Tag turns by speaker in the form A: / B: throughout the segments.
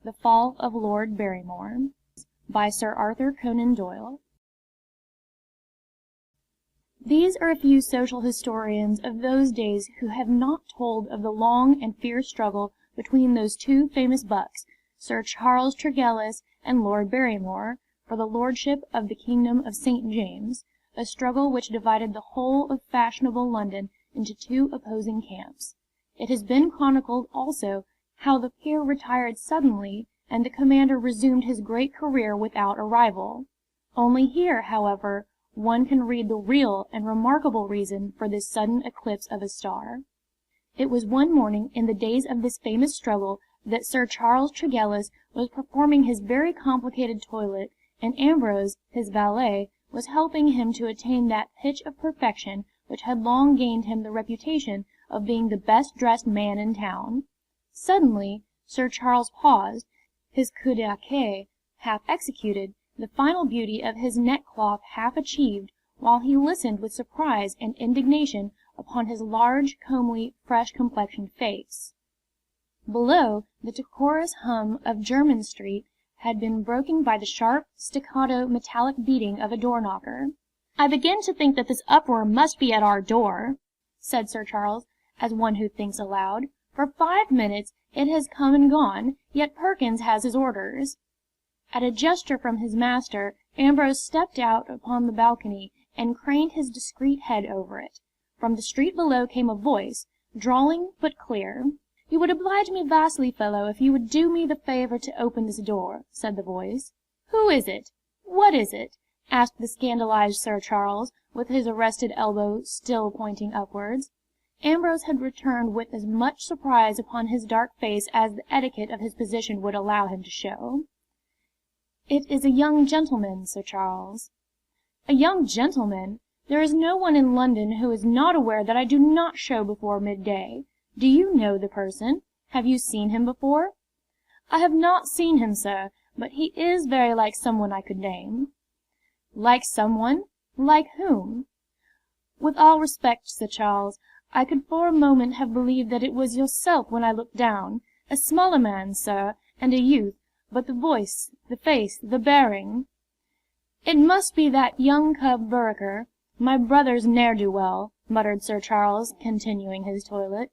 A: The Fall of Lord Barrymore, by Sir Arthur Conan Doyle. These are a few social historians of those days who have not told of the long and fierce struggle between those two famous bucks, Sir Charles Tregellis and Lord Barrymore, for the lordship of the kingdom of St. James, a struggle which divided the whole of fashionable London into two opposing camps. It has been chronicled also how the pair retired suddenly and the commander resumed his great career without a rival. Only here, however, one can read the real and remarkable reason for this sudden eclipse of a star. It was one morning in the days of this famous struggle that Sir Charles Tregellis was performing his very complicated toilet, and Ambrose, his valet, was helping him to attain that pitch of perfection which had long gained him the reputation of being the best dressed man in town. Suddenly Sir Charles paused, his coup d'archet half executed, the final beauty of his neckcloth half achieved, while he listened with surprise and indignation upon his large, comely, fresh-complexioned face. Below, the decorous hum of Jermyn Street had been broken by the sharp, staccato, metallic beating of a door-knocker. "I begin to think that this uproar must be at our door," said Sir Charles, as one who thinks aloud. "For 5 minutes it has come and gone, yet Perkins has his orders." At a gesture from his master, Ambrose stepped out upon the balcony and craned his discreet head over it. From the street below came a voice, drawling but clear. "You would oblige me vastly, fellow, if you would do me the favour to open this door," said the voice. "Who is it? What is it?" asked the scandalized Sir Charles, with his arrested elbow still pointing upwards. Ambrose had returned with as much surprise upon his dark face as the etiquette of his position would allow him to show. "It is a young gentleman, Sir Charles." "A young gentleman! There is no one in London who is not aware that I do not show before midday. Do you know the person? Have you seen him before?" "I have not seen him, sir, but he is very like someone I could name." "Like someone? Like whom?" "With all respect, Sir Charles, I could for a moment have believed that it was yourself when I looked down. A smaller man, sir, and a youth, but the voice, the face, the bearing—" "It must be that young cub Vereker, my brother's ne'er-do-well," muttered Sir Charles, continuing his toilet.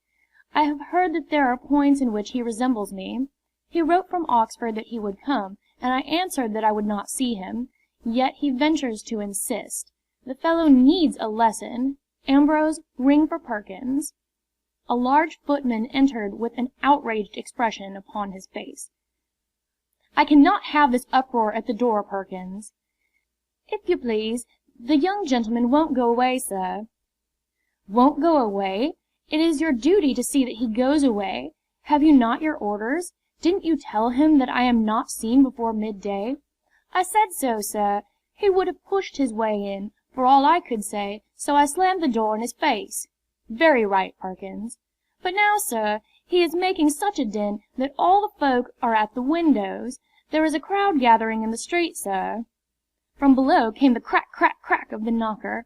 A: "I have heard that there are points in which he resembles me. He wrote from Oxford that he would come, and I answered that I would not see him. Yet he ventures to insist. The fellow needs a lesson. Ambrose, ring for Perkins." A large footman entered with an outraged expression upon his face. "I cannot have this uproar at the door, Perkins." "If you please, the young gentleman won't go away, sir." "Won't go away? It is your duty to see that he goes away. Have you not your orders? Didn't you tell him that I am not seen before midday?" "I said so, sir. He would have pushed his way in, for all I could say, so I slammed the door in his face." "Very right, Perkins." "But now, sir, he is making such a din that all the folk are at the windows. There is a crowd gathering in the street, sir." From below came the crack, crack, crack of the knocker,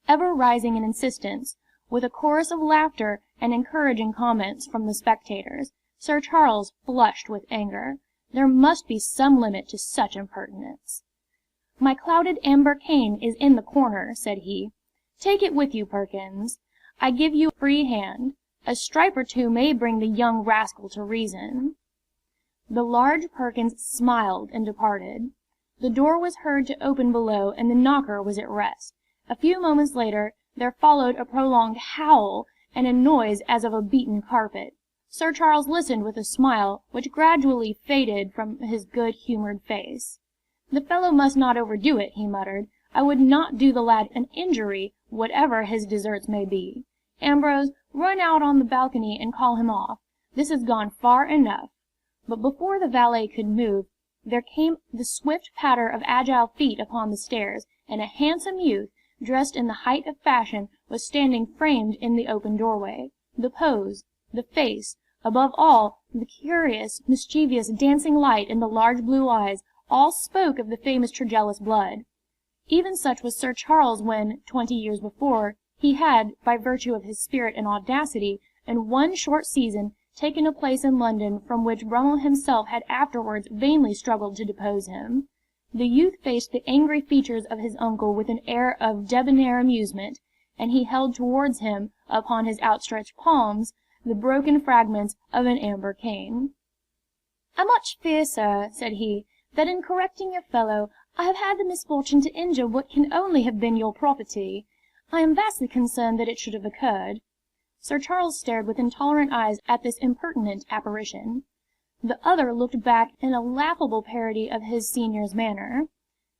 A: ever rising in insistence, with a chorus of laughter and encouraging comments from the spectators. Sir Charles flushed with anger. There must be some limit to such impertinence. "My clouded amber cane is in the corner," said he. "Take it with you, Perkins. I give you a free hand. A stripe or two may bring the young rascal to reason." The large Perkins smiled and departed. The door was heard to open below and the knocker was at rest. A few moments later there followed a prolonged howl and a noise as of a beaten carpet. Sir Charles listened with a smile which gradually faded from his good-humoured face. "The fellow must not overdo it," he muttered. "I would not do the lad an injury, whatever his deserts may be. Ambrose, run out on the balcony and call him off. This has gone far enough." But before the valet could move, there came the swift patter of agile feet upon the stairs, and a handsome youth, dressed in the height of fashion, was standing framed in the open doorway. The pose, the face, above all, the curious, mischievous, dancing light in the large blue eyes, all spoke of the famous Tregellis blood. Even such was Sir Charles when, 20 years before, he had, by virtue of his spirit and audacity, in one short season, taken a place in London from which Brummel himself had afterwards vainly struggled to depose him. The youth faced the angry features of his uncle with an air of debonair amusement, and he held towards him, upon his outstretched palms, the broken fragments of an amber cane. "I much fear, sir," said he, "that in correcting your fellow I have had the misfortune to injure what can only have been your property. I am vastly concerned that it should have occurred." Sir Charles stared with intolerant eyes at this impertinent apparition. The other looked back in a laughable parody of his senior's manner.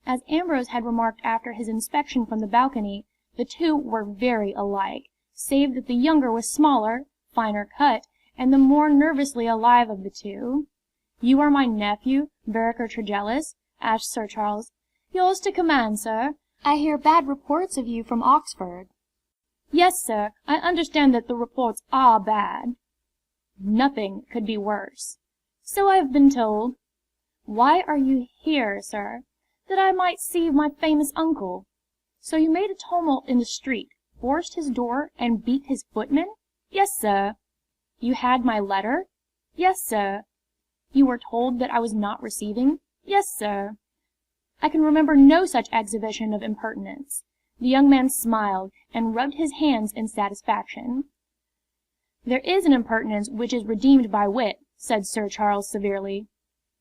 A: As Ambrose had remarked after his inspection from the balcony, the two were very alike, save that the younger was smaller, finer cut, and the more nervously alive of the two. "You are my nephew, Vereker Tregellis?" asked Sir Charles. "Yours to command, sir. I hear bad reports of you from Oxford." "Yes, sir, I understand that the reports are bad." "Nothing could be worse." "So I have been told." "Why are you here, sir?" "That I might see my famous uncle." "So you made a tumult in the street, forced his door, and beat his footman?" "Yes, sir." "You had my letter?" "Yes, sir." "You were told that I was not receiving?" "Yes, sir." "I can remember no such exhibition of impertinence." The young man smiled, and rubbed his hands in satisfaction. "There is an impertinence which is redeemed by wit," said Sir Charles severely.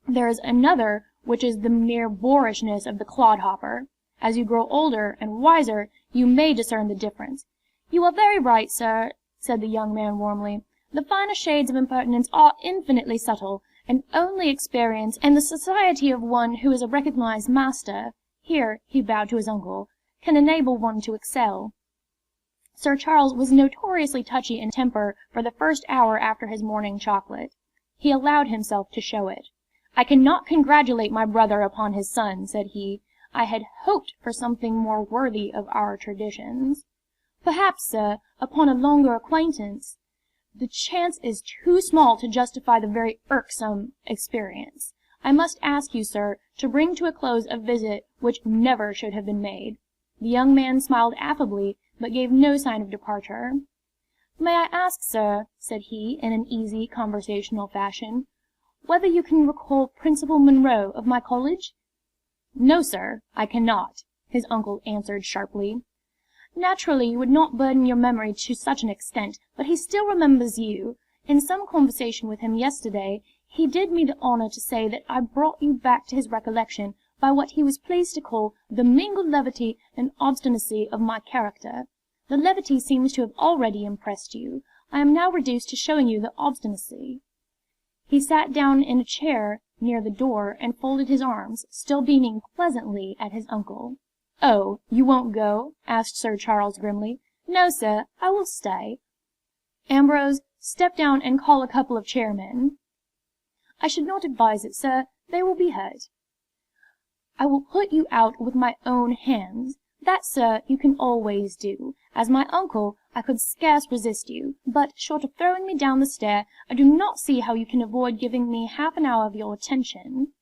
A: "There is another which is the mere boorishness of the clodhopper. As you grow older and wiser you may discern the difference." "You are very right, sir," said the young man warmly. "The finer shades of impertinence are infinitely subtle, and only experience and the society of one who is a recognized master," here he bowed to his uncle, "can enable one to excel." Sir Charles was notoriously touchy in temper for the first hour after his morning chocolate. He allowed himself to show it. "I cannot congratulate my brother upon his son," said he. "I had hoped for something more worthy of our traditions." "Perhaps, sir, upon a longer acquaintance." "The chance is too small to justify the very irksome experience. I must ask you, sir, to bring to a close a visit which never should have been made." The young man smiled affably, but gave no sign of departure. "May I ask, sir," said he, in an easy, conversational fashion, "whether you can recall Principal Munro of my college?" "No, sir, I cannot," his uncle answered sharply. "Naturally you would not burden your memory to such an extent, but he still remembers you. In some conversation with him yesterday he did me the honour to say that I brought you back to his recollection by what he was pleased to call the mingled levity and obstinacy of my character. The levity seems to have already impressed you. I am now reduced to showing you the obstinacy." He sat down in a chair near the door and folded his arms, still beaming pleasantly at his uncle. "Oh, you won't go?" asked Sir Charles grimly. "No, sir, I will stay." "Ambrose, step down and call a couple of chairmen." "I should not advise it, sir. They will be hurt." "I will put you out with my own hands. That, sir, you can always do. As my uncle, I could scarce resist you, but, short of throwing me down the stair, I do not see how you can avoid giving me half an hour of your attention."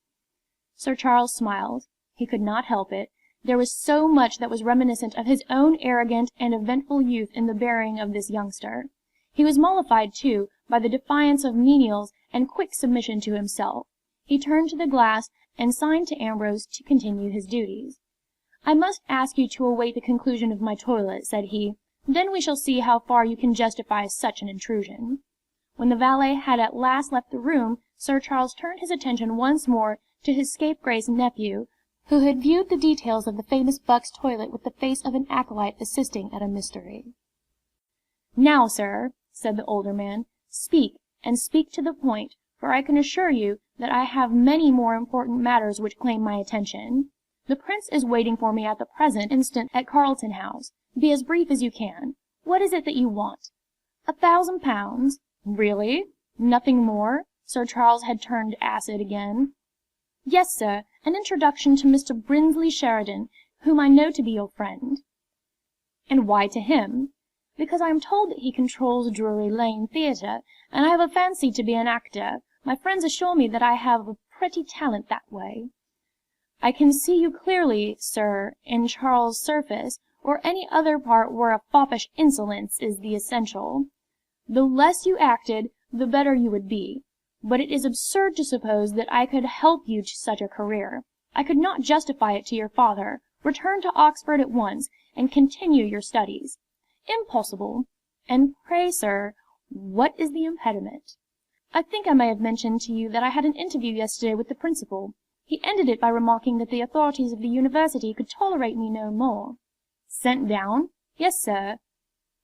A: Sir Charles smiled. He could not help it. There was so much that was reminiscent of his own arrogant and eventful youth in the bearing of this youngster. He was mollified, too, by the defiance of menials and quick submission to himself. He turned to the glass and signed to Ambrose to continue his duties. "I must ask you to await the conclusion of my toilet," said he. "Then we shall see how far you can justify such an intrusion." When the valet had at last left the room, Sir Charles turned his attention once more to his scapegrace nephew, who had viewed the details of the famous buck's toilet with the face of an acolyte assisting at a mystery. "Now, sir," said the older man, "speak, and speak to the point, for I can assure you that I have many more important matters which claim my attention. The Prince is waiting for me at the present instant at Carlton House. Be as brief as you can. What is it that you want?" £1,000. "Really? Nothing more?" Sir Charles had turned acid again. "Yes, sir, an introduction to Mr. Brinsley Sheridan, whom I know to be your friend." "And why to him?" "Because I am told that he controls Drury Lane Theatre, and I have a fancy to be an actor. My friends assure me that I have a pretty talent that way." "I can see you clearly, sir, in Charles Surface, or any other part where a foppish insolence is the essential. The less you acted, the better you would be. But it is absurd to suppose that I could help you to such a career. I could not justify it to your father. Return to Oxford at once, and continue your studies." "Impossible." "And pray, sir, what is the impediment?" "I think I may have mentioned to you that I had an interview yesterday with the principal. He ended it by remarking that the authorities of the university could tolerate me no more." "Sent down?" "Yes, sir."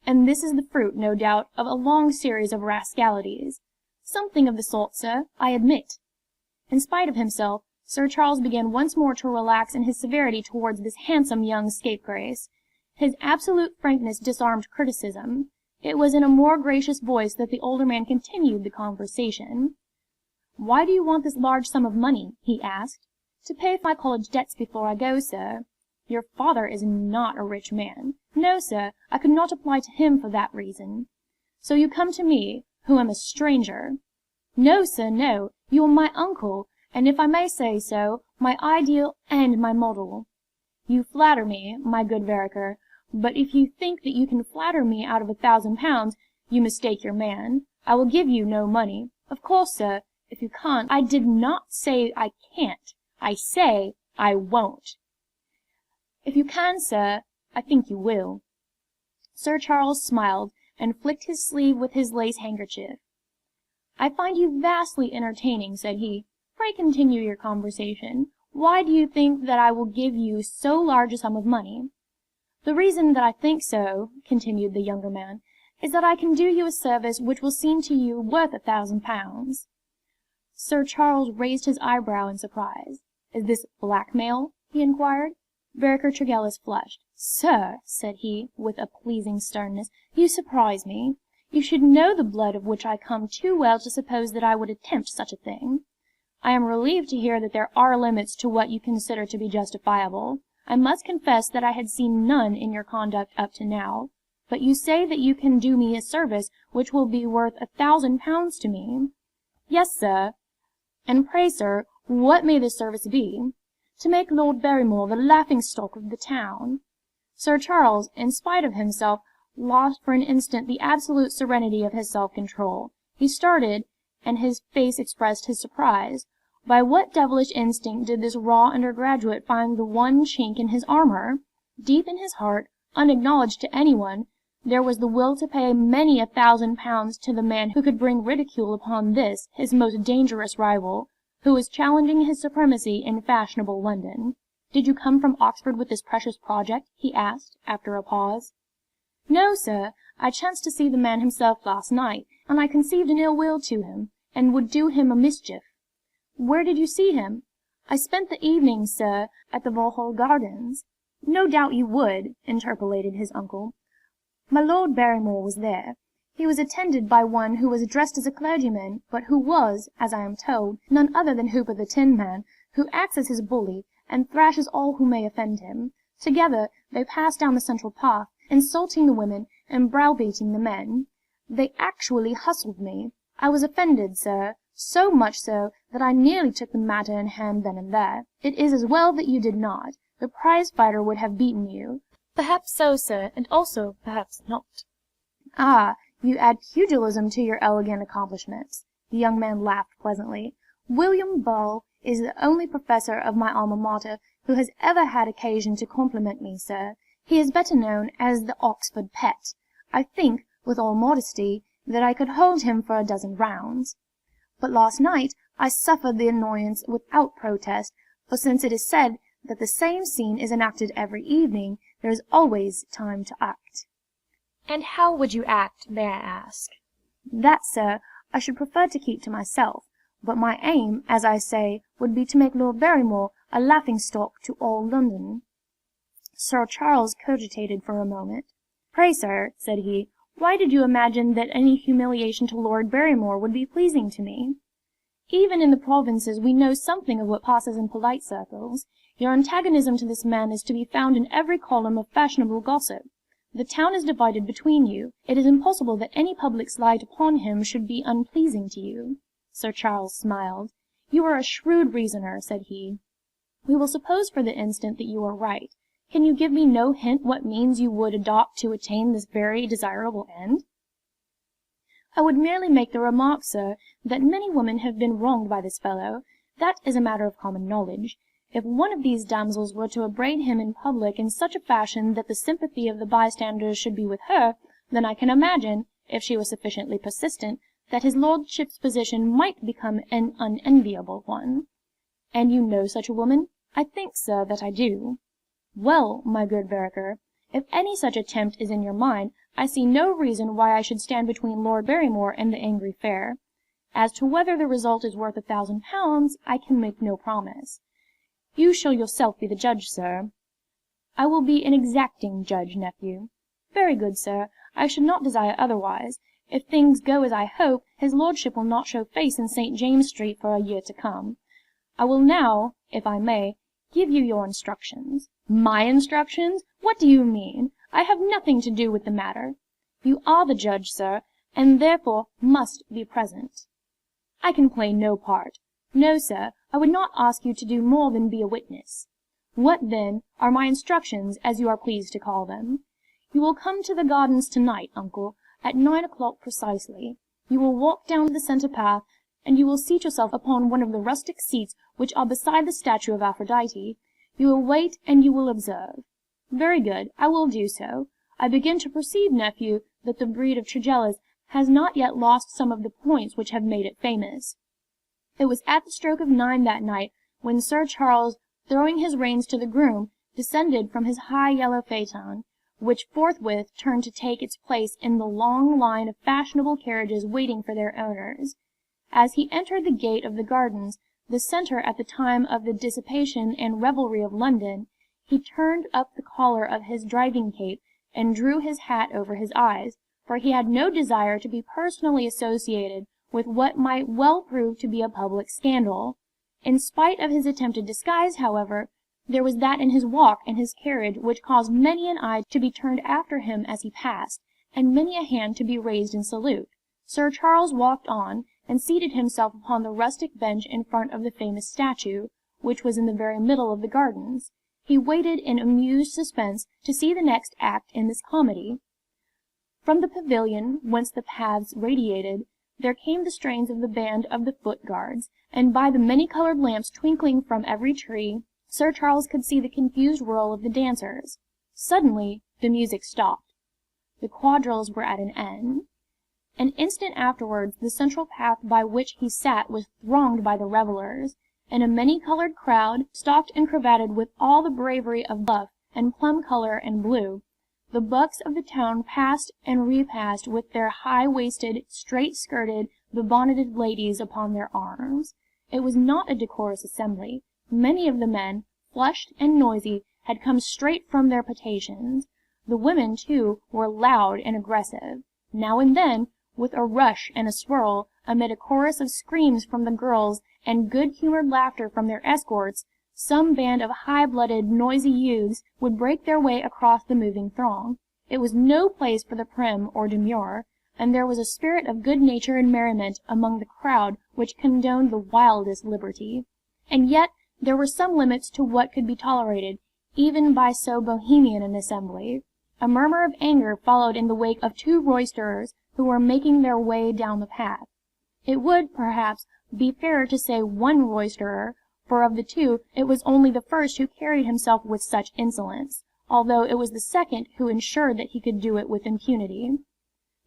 A: "And this is the fruit, no doubt, of a long series of rascalities." "Something of the sort, sir, I admit." In spite of himself, Sir Charles began once more to relax in his severity towards this handsome young scapegrace. His absolute frankness disarmed criticism. It was in a more gracious voice that the older man continued the conversation. "Why do you want this large sum of money?" he asked. "To pay my college debts before I go, sir." "Your father is not a rich man." "No, sir, I could not apply to him for that reason." "So you come to me, who am a stranger." "No, sir, no. You are my uncle, and if I may say so, my ideal and my model." "You flatter me, my good Vereker, but if you think that you can flatter me out of £1,000, you mistake your man. I will give you no money. Of course, sir, if you can't—" "I did not say I can't. I say I won't." "If you can, sir, I think you will." Sir Charles smiled, and flicked his sleeve with his lace handkerchief. "I find you vastly entertaining," said he. "Pray continue your conversation. Why do you think that I will give you so large a sum of money?" "The reason that I think so," continued the younger man, "is that I can do you a service which will seem to you worth £1,000. Sir Charles raised his eyebrow in surprise. "Is this blackmail?" he inquired. Vereker Tregellis flushed. "Sir," said he, with a pleasing sternness, "you surprise me. You should know the blood of which I come too well to suppose that I would attempt such a thing. I am relieved to hear that there are limits to what you consider to be justifiable. I must confess that I had seen none in your conduct up to now. But you say that you can do me a service which will be worth £1,000 to me." "Yes, sir." "And pray, sir, what may this service be?" "To make Lord Barrymore the laughing-stock of the town." Sir Charles, in spite of himself, lost for an instant the absolute serenity of his self-control. He started, and his face expressed his surprise. By what devilish instinct did this raw undergraduate find the one chink in his armour? Deep in his heart, unacknowledged to anyone, there was the will to pay many £1,000 to the man who could bring ridicule upon this, his most dangerous rival, who was challenging his supremacy in fashionable London. "Did you come from Oxford with this precious project?" he asked, after a pause. "No, sir. I chanced to see the man himself last night, and I conceived an ill will to him, and would do him a mischief." "Where did you see him?" "I spent the evening, sir, at the Vauxhall Gardens." "No doubt you would," interpolated his uncle. "My Lord Barrymore was there. He was attended by one who was dressed as a clergyman, but who was, as I am told, none other than Hooper the Tin Man, who acts as his bully, and thrashes all who may offend him. Together they passed down the central path, insulting the women and browbeating the men. They actually hustled me. I was offended, sir, so much so that I nearly took the matter in hand then and there. It is as well that you did not. The prize fighter would have beaten you." "Perhaps so, sir, and also perhaps not." "Ah, you add pugilism to your elegant accomplishments." The young man laughed pleasantly. "William Ball is the only professor of my alma mater who has ever had occasion to compliment me, sir. He is better known as the Oxford Pet. I think, with all modesty, that I could hold him for a dozen rounds. But last night I suffered the annoyance without protest, for since it is said that the same scene is enacted every evening, there is always time to act." "And how would you act, may I ask?" "That, sir, I should prefer to keep to myself. But my aim, as I say, would be to make Lord Barrymore a laughing-stock to all London." Sir Charles cogitated for a moment. "Pray, sir," said he, "why did you imagine that any humiliation to Lord Barrymore would be pleasing to me? Even in the provinces we know something of what passes in polite circles. Your antagonism to this man is to be found in every column of fashionable gossip. The town is divided between you. It is impossible that any public slight upon him should be unpleasing to you." Sir Charles smiled. "You are a shrewd reasoner," said he. "We will suppose for the instant that you are right. Can you give me no hint what means you would adopt to attain this very desirable end?" "I would merely make the remark, sir, that many women have been wronged by this fellow. That is a matter of common knowledge. If one of these damsels were to upbraid him in public in such a fashion that the sympathy of the bystanders should be with her, then I can imagine, if she was sufficiently persistent, that his lordship's position might become an unenviable one." "And you know such a woman?" "I think, sir, that I do." "Well, my good Vereker, if any such attempt is in your mind, I see no reason why I should stand between Lord Barrymore and the angry fair. As to whether the result is worth £1,000, I can make no promise. You shall yourself be the judge, sir." "I will be an exacting judge, nephew." "Very good, sir. I should not desire otherwise. If things go as I hope, his lordship will not show face in St. James's Street for a year to come. I will now, if I may, give you your instructions." "My instructions? What do you mean? I have nothing to do with the matter." "You are the judge, sir, and therefore must be present." "I can play no part." "No, sir, I would not ask you to do more than be a witness." "What, then, are my instructions, as you are pleased to call them?" "You will come to the gardens to-night, uncle, at 9 o'clock precisely. You will walk down the centre path, and you will seat yourself upon one of the rustic seats which are beside the statue of Aphrodite. You will wait and you will observe." "Very good, I will do so. I begin to perceive, nephew, that the breed of Tregellis has not yet lost some of the points which have made it famous." It was at the stroke of 9 that night when Sir Charles, throwing his reins to the groom, descended from his high yellow phaeton, which forthwith turned to take its place in the long line of fashionable carriages waiting for their owners. As he entered the gate of the gardens, the centre at the time of the dissipation and revelry of London, he turned up the collar of his driving cape and drew his hat over his eyes, for he had no desire to be personally associated with what might well prove to be a public scandal. In spite of his attempted disguise, however, there was that in his walk and his carriage which caused many an eye to be turned after him as he passed, and many a hand to be raised in salute. Sir Charles walked on, and seated himself upon the rustic bench in front of the famous statue, which was in the very middle of the gardens. He waited in amused suspense to see the next act in this comedy. From the pavilion, whence the paths radiated, there came the strains of the band of the Foot Guards, and by the many-coloured lamps twinkling from every tree, Sir Charles could see the confused whirl of the dancers. Suddenly the music stopped. The quadrilles were at an end. An instant afterwards the central path by which he sat was thronged by the revellers, and a many-coloured crowd, stocked and cravated with all the bravery of buff and plum-colour and blue. The bucks of the town passed and repassed with their high-waisted, straight-skirted, bebonneted ladies upon their arms. It was not a decorous assembly. Many of the men, flushed and noisy, had come straight from their potations. The women, too, were loud and aggressive. Now and then, with a rush and a swirl, amid a chorus of screams from the girls and good-humoured laughter from their escorts, some band of high-blooded, noisy youths would break their way across the moving throng. It was no place for the prim or demure, and there was a spirit of good nature and merriment among the crowd which condoned the wildest liberty. And yet there were some limits to what could be tolerated, even by so bohemian an assembly. A murmur of anger followed in the wake of two roisterers who were making their way down the path. It would, perhaps, be fairer to say one roisterer, for of the two it was only the first who carried himself with such insolence, although it was the second who ensured that he could do it with impunity.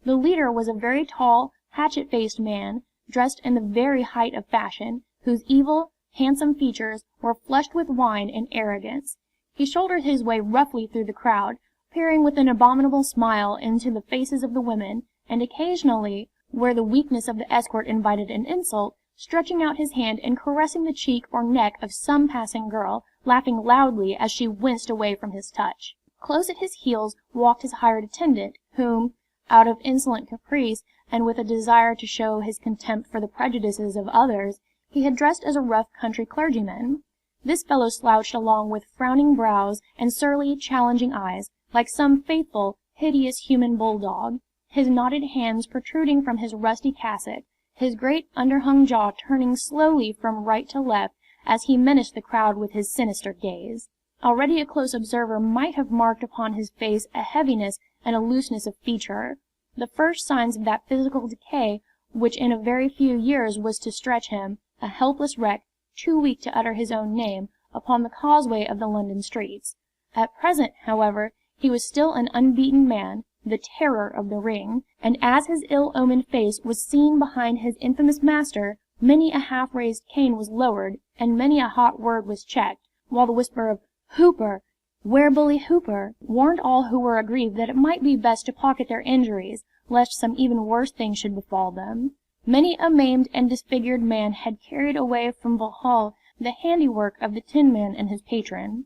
A: The leader was a very tall, hatchet-faced man, dressed in the very height of fashion, whose evil, handsome features were flushed with wine and arrogance. He shouldered his way roughly through the crowd, peering with an abominable smile into the faces of the women, and occasionally, where the weakness of the escort invited an insult, stretching out his hand and caressing the cheek or neck of some passing girl, laughing loudly as she winced away from his touch. Close at his heels walked his hired attendant, whom, out of insolent caprice, and with a desire to show his contempt for the prejudices of others, he had dressed as a rough country clergyman. This fellow slouched along with frowning brows and surly, challenging eyes, like some faithful, hideous human bulldog, his knotted hands protruding from his rusty cassock, his great underhung jaw turning slowly from right to left as he menaced the crowd with his sinister gaze. Already a close observer might have marked upon his face a heaviness and a looseness of feature. the first signs of that physical decay which in a very few years was to stretch him, a helpless wreck, too weak to utter his own name, upon the causeway of the London streets. At present, however, he was still an unbeaten man, the terror of the ring, and as his ill-omened face was seen behind his infamous master, many a half-raised cane was lowered, and many a hot word was checked, while the whisper of "Hooper! Where bully Hooper?" warned all who were aggrieved that it might be best to pocket their injuries, lest some even worse thing should befall them. Many a maimed and disfigured man had carried away from Vauxhall the handiwork of the Tinman and his patron.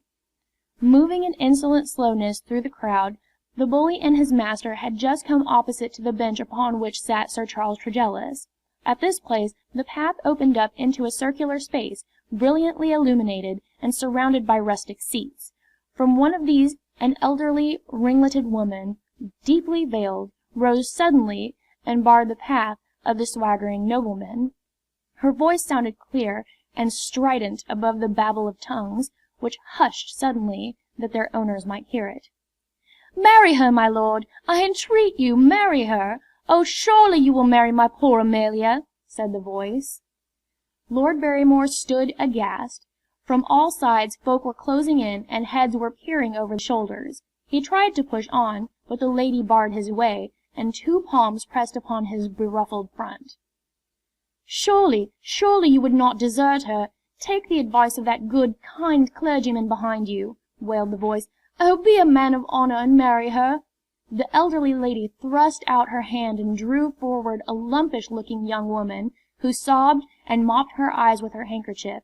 A: Moving in insolent slowness through the crowd, the bully and his master had just come opposite to the bench upon which sat Sir Charles Tregellis. At this place the path opened up into a circular space, brilliantly illuminated and surrounded by rustic seats. From one of these an elderly, ringleted woman, deeply veiled, rose suddenly and barred the path of the swaggering nobleman. Her voice sounded clear and strident above the babel of tongues, which hushed suddenly that their owners might hear it. "Marry her, my lord! I entreat you, marry her! Oh, surely you will marry my poor Amelia!" said the voice. Lord Barrymore stood aghast. From all sides folk were closing in and heads were peering over the shoulders. He tried to push on, but the lady barred his way, and two palms pressed upon his beruffled front. "Surely, surely you would not desert her! Take the advice of that good, kind clergyman behind you," wailed the voice. "Oh, be a man of honor and marry her!" The elderly lady thrust out her hand and drew forward a lumpish-looking young woman, who sobbed and mopped her eyes with her handkerchief.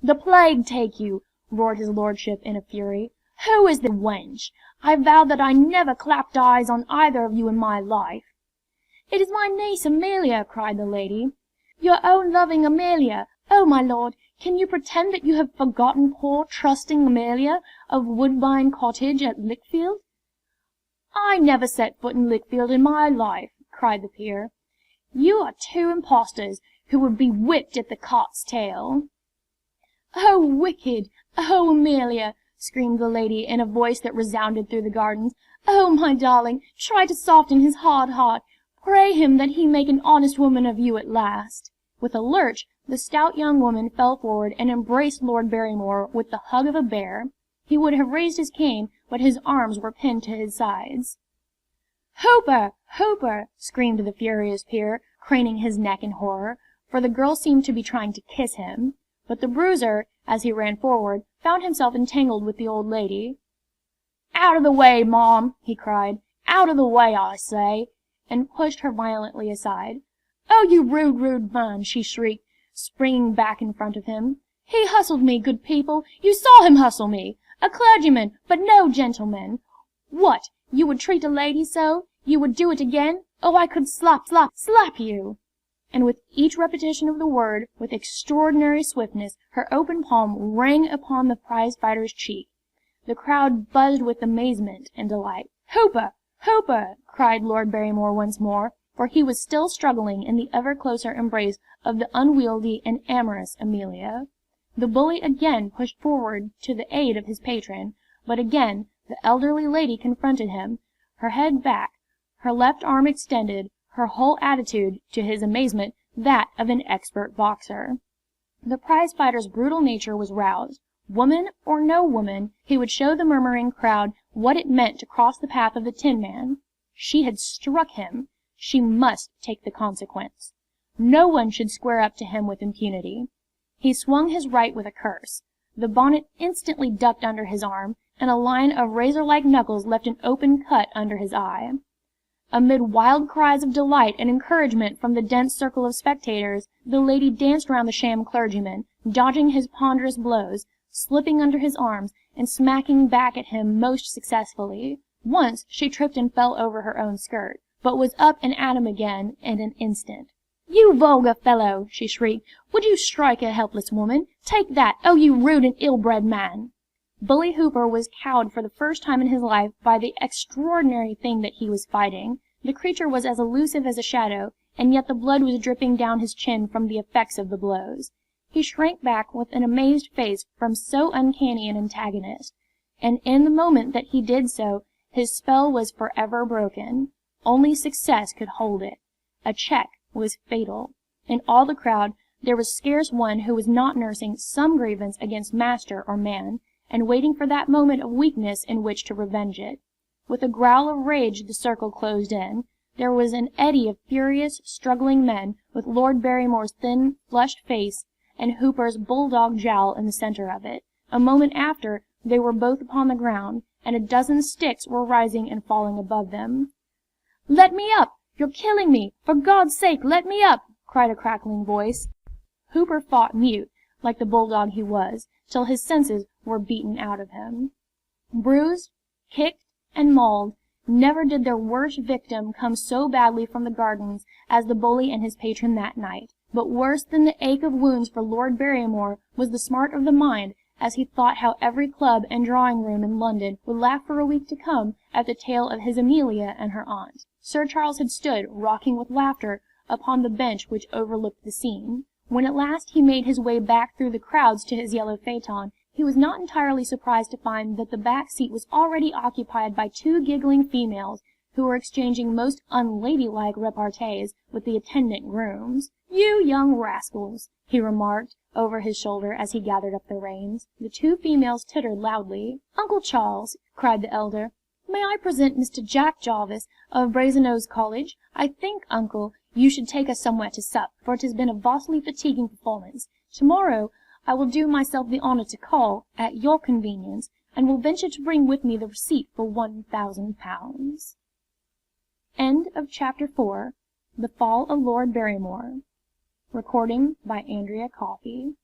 A: "The plague take you!" roared his lordship in a fury. "Who is the wench? I vow that I never clapped eyes on either of you in my life." "It is my niece Amelia!" cried the lady. "Your own loving Amelia! Oh, my lord, can you pretend that you have forgotten poor, trusting Amelia of Woodbine Cottage at Lichfield?" "I never set foot in Lichfield in my life!" cried the peer. "You are two impostors, who would be whipped at the cart's tail." "Oh, wicked! Oh, Amelia!" screamed the lady in a voice that resounded through the gardens. "Oh, my darling, try to soften his hard heart. Pray him that he make an honest woman of you at last." With a lurch, the stout young woman fell forward and embraced Lord Barrymore with the hug of a bear. He would have raised his cane, but his arms were pinned to his sides. "Hooper! Hooper!" screamed the furious peer, craning his neck in horror, for the girl seemed to be trying to kiss him. But the bruiser, as he ran forward, found himself entangled with the old lady. "Out of the way, Mom!" he cried. "Out of the way, I say!" and pushed her violently aside. "Oh, you rude, rude man!" she shrieked, springing back in front of him. "He hustled me, good people! You saw him hustle me! A clergyman, but no gentleman! What, you would treat a lady so? You would do it again? Oh, I could slap you!" And with each repetition of the word, with extraordinary swiftness, her open palm rang upon the prize-fighter's cheek. The crowd buzzed with amazement and delight. "Hooper! Hooper!" cried Lord Barrymore once more, for he was still struggling in the ever closer embrace of the unwieldy and amorous Amelia. The bully again pushed forward to the aid of his patron, but again the elderly lady confronted him, her head back, her left arm extended, her whole attitude, to his amazement, that of an expert boxer. The prize-fighter's brutal nature was roused. Woman or no woman, he would show the murmuring crowd what it meant to cross the path of the Tinman. She had struck him. She must take the consequence. No one should square up to him with impunity. He swung his right with a curse. The bonnet instantly ducked under his arm, and a line of razor-like knuckles left an open cut under his eye. Amid wild cries of delight and encouragement from the dense circle of spectators, the lady danced round the sham clergyman, dodging his ponderous blows, slipping under his arms, and smacking back at him most successfully. Once she tripped and fell over her own skirt, but was up and at him again in an instant. "You vulgar fellow!" she shrieked. "Would you strike a helpless woman? Take that! Oh, you rude and ill-bred man!" Bully Hooper was cowed for the first time in his life by the extraordinary thing that he was fighting. The creature was as elusive as a shadow, and yet the blood was dripping down his chin from the effects of the blows. He shrank back with an amazed face from so uncanny an antagonist, and in the moment that he did so his spell was forever broken. Only success could hold it. A check was fatal. In all the crowd there was scarce one who was not nursing some grievance against master or man, and waiting for that moment of weakness in which to revenge it. With a growl of rage the circle closed in. There was an eddy of furious, struggling men, with Lord Barrymore's thin, flushed face and Hooper's bulldog jowl in the center of it. A moment after they were both upon the ground, and a dozen sticks were rising and falling above them. "Let me up! You're killing me! For God's sake, let me up!" cried a crackling voice. Hooper fought mute, like the bulldog he was, till his senses were beaten out of him. Bruised, kicked, and mauled, never did their worst victim come so badly from the gardens as the bully and his patron that night. But worse than the ache of wounds for Lord Barrymore was the smart of the mind as he thought how every club and drawing-room in London would laugh for a week to come at the tale of his Amelia and her aunt. Sir Charles had stood, rocking with laughter, upon the bench which overlooked the scene. When at last he made his way back through the crowds to his yellow phaeton, he was not entirely surprised to find that the back seat was already occupied by two giggling females who were exchanging most unladylike repartees with the attendant grooms. "You young rascals!" he remarked over his shoulder as he gathered up the reins. The two females tittered loudly. "Uncle Charles," cried the elder, "may I present Mr. Jack Jarvis of Brasenose College? I think, uncle, you should take us somewhere to sup, for it has been a vastly fatiguing performance. Tomorrow I will do myself the honour to call, at your convenience, and will venture to bring with me the receipt for £1,000." End of Chapter 4. The Fall of Lord Barrymore. Recording by Andrea Coffey.